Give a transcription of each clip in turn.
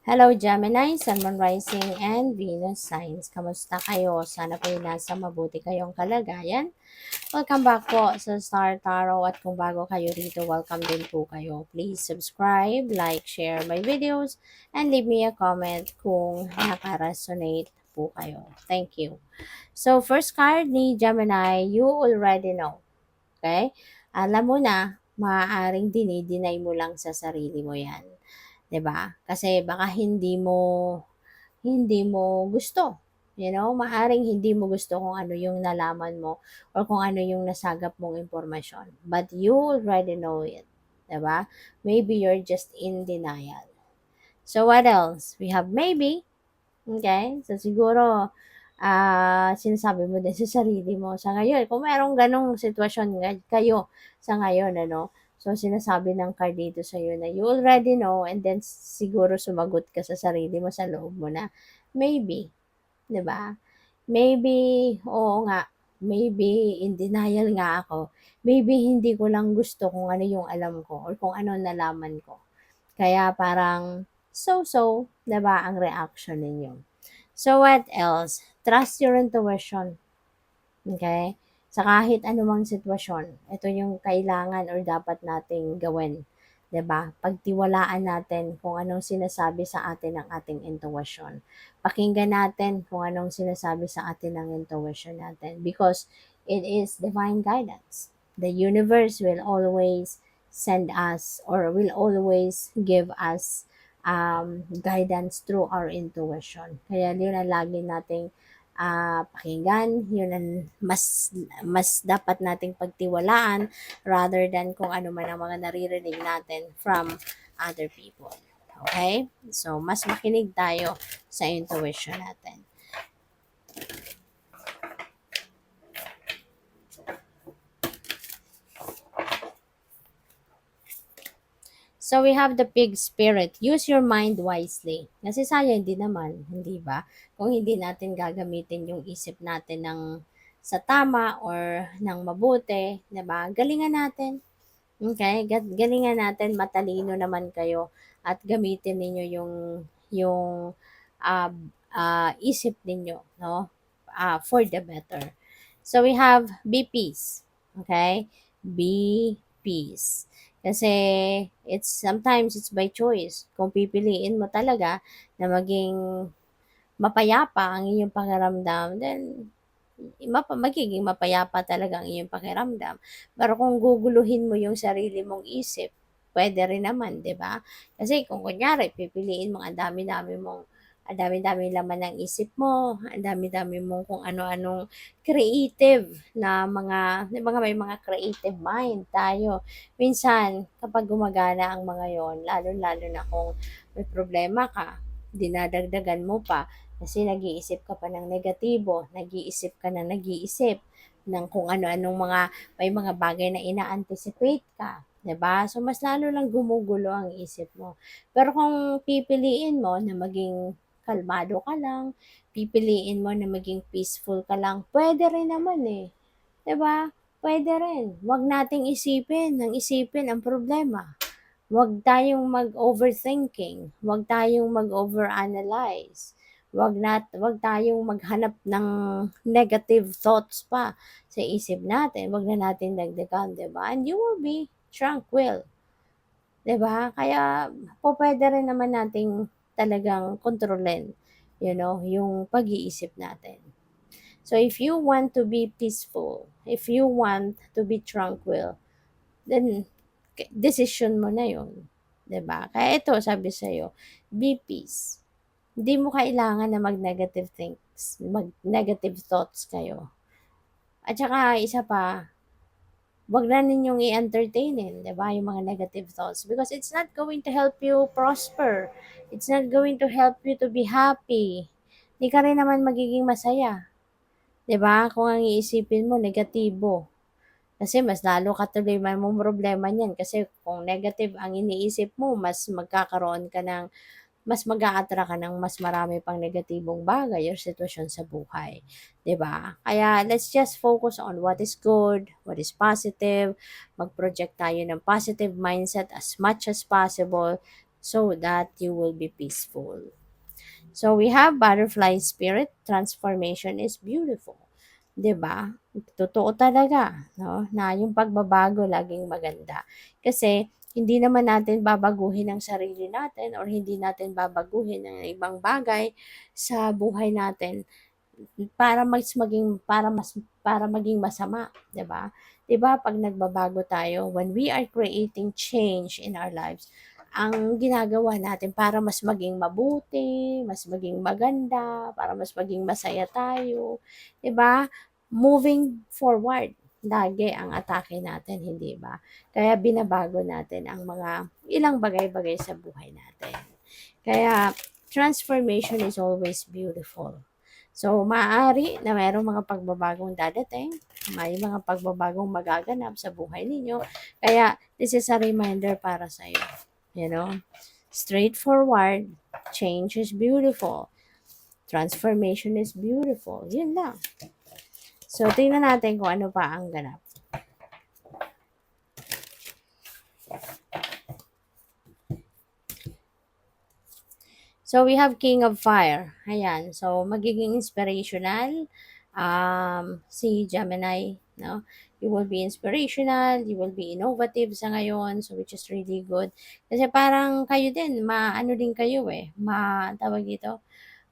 Hello Gemini, Sun, Moon Rising, and Venus Signs. Kamusta kayo? Sana po nasa mabuti kayong kalagayan. Welcome back po sa Star Tarot at kung bago kayo rito, welcome din po kayo. Please subscribe, like, share my videos, and leave me a comment kung naka-resonate po kayo. Thank you. So, first card ni Gemini, you already know. Okay? Alam mo na, maaaring dinideny mo lang sa sarili mo yan. 'Di ba? Kasi baka hindi mo gusto. Maaring hindi mo gusto kung ano yung nalaman mo or kung ano yung nasagap mong impormasyon. But you already know it. 'Di ba? Maybe you're just in denial. So what else? We have maybe. Okay? So siguro, sinasabi mo din sa sarili mo sa ngayon, kung merong ganong sitwasyon kayo sa ngayon, ano, so sinasabi ng card dito sa'yo na you already know and then siguro sumagot ka sa sarili mo sa loob mo na, maybe, 'di ba? Maybe, oo nga, maybe in denial nga ako. Maybe hindi ko lang gusto kung ano yung alam ko or kung ano nalaman ko. Kaya parang so-so, 'di ba, ang reaction ninyo. So what else? Trust your intuition. Okay? Sa kahit anumang sitwasyon, ito yung kailangan or dapat nating gawin. 'Di ba? Pagtiwalaan natin kung anong sinasabi sa atin ng ating intuition. Pakinggan natin kung anong sinasabi sa atin ng intuition natin because it is divine guidance. The universe will always send us or will always give us guidance through our intuition. Kaya yun ang lagi nating pakinggan, yun ang mas dapat nating pagtiwalaan rather than kung ano man ang mga naririnig natin from other people. Okay? So, mas makinig tayo sa intuition natin. So, we have the pig spirit. Use your mind wisely. Kasi sayang din naman, hindi ba? Kung hindi natin gagamitin yung isip natin sa tama or ng mabuti, 'di ba? Galingan natin. Okay? Galingan natin, matalino naman kayo at gamitin ninyo yung ah, isip ninyo, no? For the better. So we have be peace. Okay? Be peace. Kasi sometimes it's by choice. Kung pipiliin mo talaga na maging mapayapa ang iyong pakiramdam, then magiging mapayapa talaga ang iyong pakiramdam. Pero kung guguluhin mo yung sarili mong isip, pwede rin naman, 'di ba? Kasi kung kunyari pipiliin mo ang dami-dami laman ng isip mo, ang dami-dami mong kung ano-anong creative na mga, 'di ba may mga creative mind tayo. Minsan, kapag gumagana ang mga yon, lalo-lalo na kung may problema ka, dinadagdagan mo pa, kasi nag-iisip ka pa ng negatibo, nag-iisip ka ng nag-iisip ng kung ano-anong may mga bagay na ina-anticipate ka, 'di ba? So, mas lalo lang gumugulo ang isip mo. Pero kung pipiliin mo na maging kalmado ka lang, pipiliin mo na maging peaceful ka lang, pwede rin naman eh. 'Di ba? Pwede rin. Huwag nating isipin ang problema. Huwag tayong mag-overthinking, huwag tayong mag-overanalyze, huwag tayong maghanap ng negative thoughts pa sa isip natin, huwag na natin dagdagan, 'di ba? And you will be tranquil, 'di ba? Kaya pupuwede rin naman nating talagang kontrolin, yung pag-iisip natin. So if you want to be peaceful, if you want to be tranquil, then decision mo na yun, 'di ba? Kaya ito sabi sa'yo, be peace. Hindi mo kailangan na mag-negative thoughts kayo. At saka isa pa, 'wag na ninyong i-entertainin, 'di ba, yung mga negative thoughts because it's not going to help you prosper. It's not going to help you to be happy. Hindi ka rin naman magiging masaya, 'di ba, kung ang iisipin mo negatibo. Kasi mas lalo ka tuloy mamomroblema niyan kasi kung negative ang iniisip mo, mas mag-a-attract ka ng mas marami pang negatibong bagay or sitwasyon sa buhay, 'di ba? Kaya let's just focus on what is good, what is positive, mag-project tayo ng positive mindset as much as possible so that you will be peaceful. So we have butterfly spirit, transformation is beautiful. 'Di ba? Totoo talaga, no, na yung pagbabago laging maganda. Kasi hindi naman natin babaguhin ang sarili natin or hindi natin babaguhin ang ibang bagay sa buhay natin para maging masama, 'di ba? 'Di ba pag nagbabago tayo, when we are creating change in our lives, ang ginagawa natin para mas maging mabuti, mas maging maganda, para mas maging masaya tayo, 'di ba? Moving forward, lagi ang atake natin, hindi ba? Kaya binabago natin ang mga ilang bagay-bagay sa buhay natin. Kaya transformation is always beautiful. So, maaari na mayroong mga pagbabagong dadating, may mga pagbabagong magaganap sa buhay ninyo. Kaya, this is a reminder para sa iyo. You know, straightforward, change is beautiful. Transformation is beautiful. Yun lang. So, tingnan natin kung ano pa ang ganap. So, we have King of Fire. Ayan. So, magiging inspirational. Si Gemini, no? You will be inspirational, you will be innovative sa ngayon, so which is really good. Kasi parang kayo din, maano din kayo eh, tawag dito,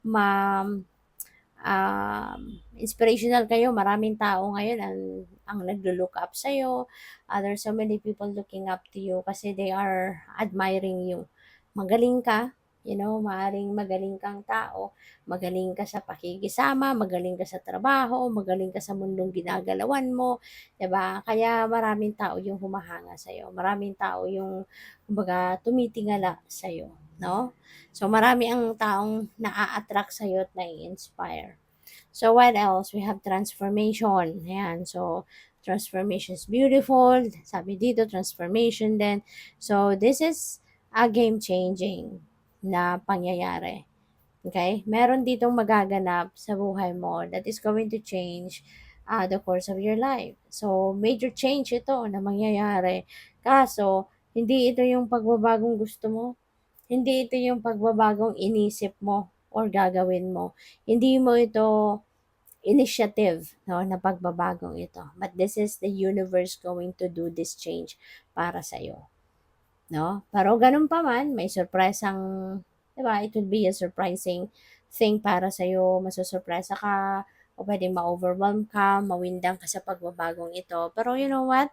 ma, inspirational kayo. Maraming tao ngayon ang naglo-look up sa'yo. There's so many people looking up to you kasi they are admiring you. Magaling ka, maaring magaling kang tao, magaling ka sa pakikisama, magaling ka sa trabaho, magaling ka sa mundong ginagalawan mo, 'di ba? Kaya maraming tao yung humahanga sa iyo. Maraming tao yung kumbaga tumitingala sa iyo, no? So marami ang taong naa-attract sa iyo at nai-inspire. So what else? We have transformation. Ayan. So transformation is beautiful. Sabi dito, transformation din. So this is a game changing na pangyayari. Okay? Meron ditong magaganap sa buhay mo that is going to change the course of your life. So, major change ito na mangyayari. Kaso, hindi ito yung pagbabagong gusto mo. Hindi ito yung pagbabagong inisip mo or gagawin mo. Hindi mo ito initiative, no, na pagbabagong ito. But this is the universe going to do this change para sa iyo. No? Pero ganun pa man, may surpresang, 'di ba? It will be a surprising thing para sa iyo. Masusurpresa ka o pwedeng ma-overwhelm ka, mawindang ka sa pagbabagong ito. Pero you know what?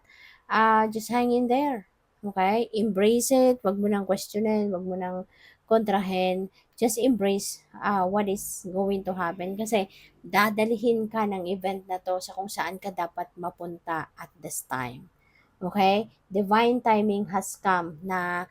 Just hang in there. Okay? Embrace it. Wag mo nang questionin, wag mo nang kontrahin. Just embrace what is going to happen kasi dadalhin ka ng event na to sa kung saan ka dapat mapunta at this time. Okay? Divine timing has come na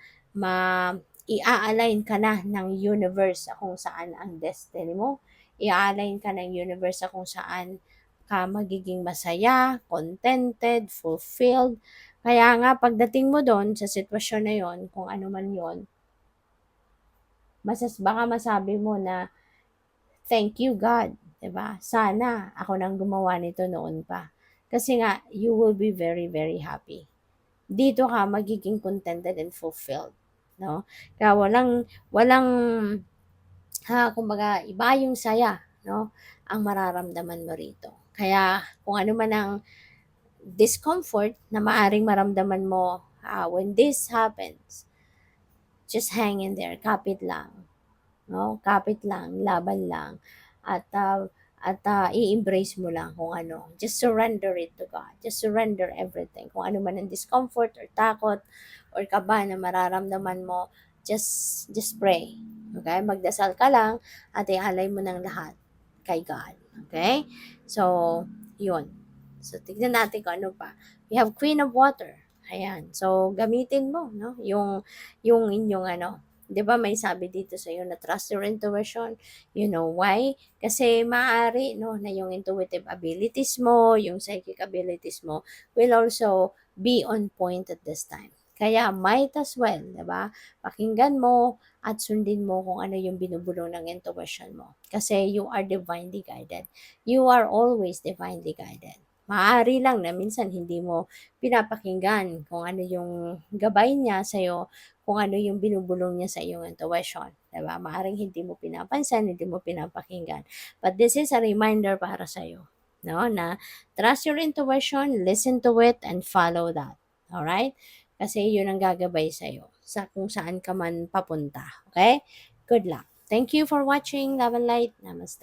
i-align ka na ng universe sa kung saan ang destiny mo. I-align ka ng universe sa kung saan ka magiging masaya, contented, fulfilled. Kaya nga, pagdating mo doon sa sitwasyon na yon, kung ano man yon, baka masabi mo na, thank you God, 'di ba? Sana ako nang gumawa nito noon pa. Kasi nga, you will be very, very happy. Dito ka magiging contented and fulfilled, no? Kaya walang kumbaga iba yung saya, no? Ang mararamdaman mo rito. Kaya kung ano man ang discomfort na maaring maramdaman mo when this happens, just hang in there, kapit lang, no? Kapit lang, laban lang. At i-embrace mo lang kung ano. Just surrender it to God. Just surrender everything. Kung ano man ang discomfort or takot or kaba na mararamdaman mo, just pray. Okay? Magdasal ka lang at ialay mo ng lahat kay God. Okay? So, yun. So, tignan natin kung ano pa. We have Queen of Water. Ayan. So, gamitin mo, no? Yung inyong 'di ba may sabi dito sa iyo na trust your intuition. You know why? Kasi maaari, no, na yung intuitive abilities mo, yung psychic abilities mo will also be on point at this time. Kaya might as well, 'di ba? Pakinggan mo at sundin mo kung ano yung binubulong ng intuition mo. Kasi you are divinely guided. You are always divinely guided. Maaari lang na minsan hindi mo pinapakinggan kung ano yung gabay niya sa'yo, kung ano yung binubulong niya sa iyong intuition. Diba? Maaring hindi mo pinapansin, hindi mo pinapakinggan. But this is a reminder para sa iyo. No? Na trust your intuition, listen to it, and follow that. Alright? Kasi yun ang gagabay sa iyo sa kung saan ka man papunta. Okay? Good luck. Thank you for watching. Love and light. Namaste.